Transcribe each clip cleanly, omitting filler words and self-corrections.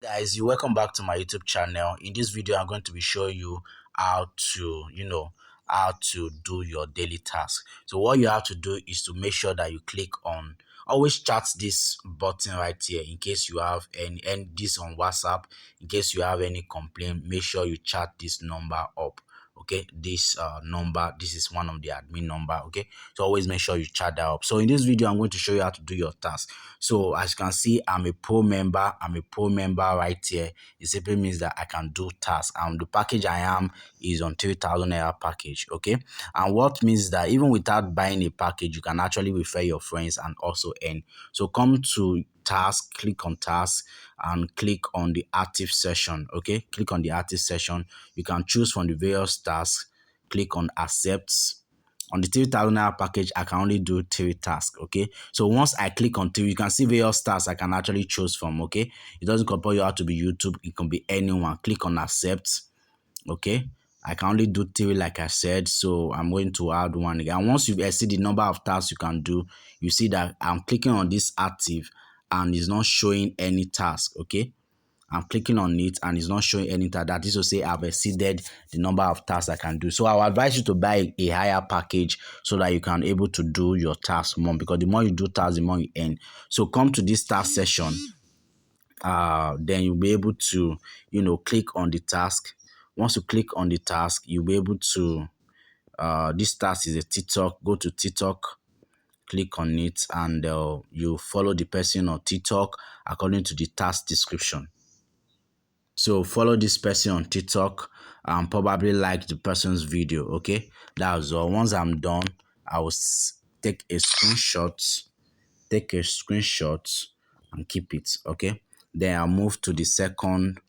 Guys, you welcome back to my YouTube channel. In this video I'm going to be showing you how to do your daily task. So what you have to do is to make sure that you click on, always chat this button right here in case you have any, and this on WhatsApp. In case you have any complaint, make sure you chat this number up. Okay, this number, this is one of the admin number. Okay, so always make sure you chat that up. So in this video I'm going to show you how to do your task. So as you can see, I'm a pro member right here. It simply means that I can do tasks, and the package I am is on 3,000 naira package. Okay, and what means that even without buying a package, you can actually refer your friends and also earn. So come to task, click on task and click on the active session. Okay, click on the active session. You can choose from the various tasks, click on accept. On the 3,000 naira package, I can only do 3 tasks. Okay, so once I click on 3, you can see various tasks I can actually choose from. Okay, it doesn't compel you how to be YouTube, it can be anyone. Click on accept. Okay, I can only do 3 like I said, so I'm going to add one again. And once you see the number of tasks you can do, you see that I'm clicking on this active and it's not showing any task. Okay, I'm clicking on it and it's not showing any task. That is to say I've exceeded the number of tasks I can do. So I will advise you to buy a higher package so that you can able to do your tasks more, because the more you do tasks, the more you earn. So come to this task session. Then you'll be able to click on the task. Once you click on the task, you'll be able to this task is a TikTok. Go to TikTok, click on it, and you follow the person on TikTok according to the task description. So follow this person on TikTok and probably like the person's video. Okay, that's all. Once I'm done, I will take a screenshot, and keep it. Okay, then I'll move to the second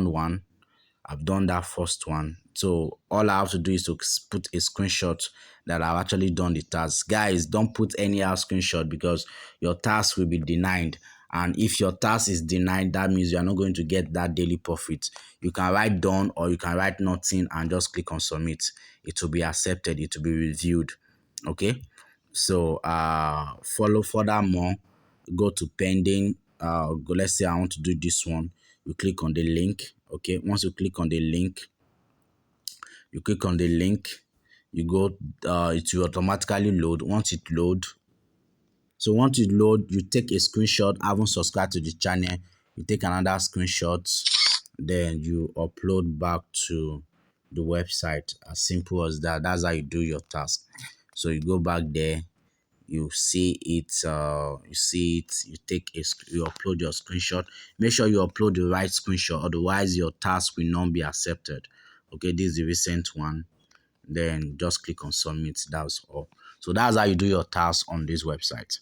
one. I've done that first one. So all I have to do is to put a screenshot that I've actually done the task. Guys, don't put any other screenshot because your task will be denied. And if your task is denied, that means you are not going to get that daily profit. You can write done or you can write nothing and just click on submit. It will be accepted. It will be reviewed. Okay. So follow furthermore. Go to pending. Let's say I want to do this one. You click on the link. Okay, once you click on the link, you go, it will automatically load. Once it load, you take a screenshot. I haven't subscribed to the channel, you take another screenshot, then you upload back to the website. As simple as that. That's how you do your task. So you go back there, you see it, you upload your screenshot. Make sure you upload the right screenshot, otherwise your task will not be accepted. Okay, this is the recent one. Then just click on submit. That's all. So that's how you do your task on this website.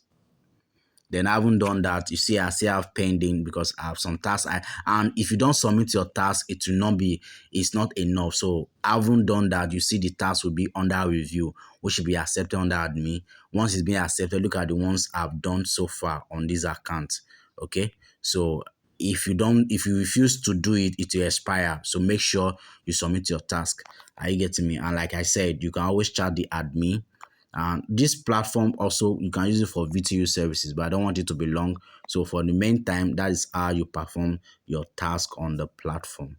Then I haven't done that. You see, I still have pending because I have some tasks. And if you don't submit your task, it's not enough. So I haven't done that. You see, the task will be under review, which should be accepted under admin. Once it's been accepted, look at the ones I've done so far on this account. Okay, so if you refuse to do it, it will expire. So make sure you submit your task. Are you getting me? And like I said, you can always chat the admin. And this platform also, you can use it for VTU services, but I don't want it to be long. So for the meantime, that is how you perform your task on the platform.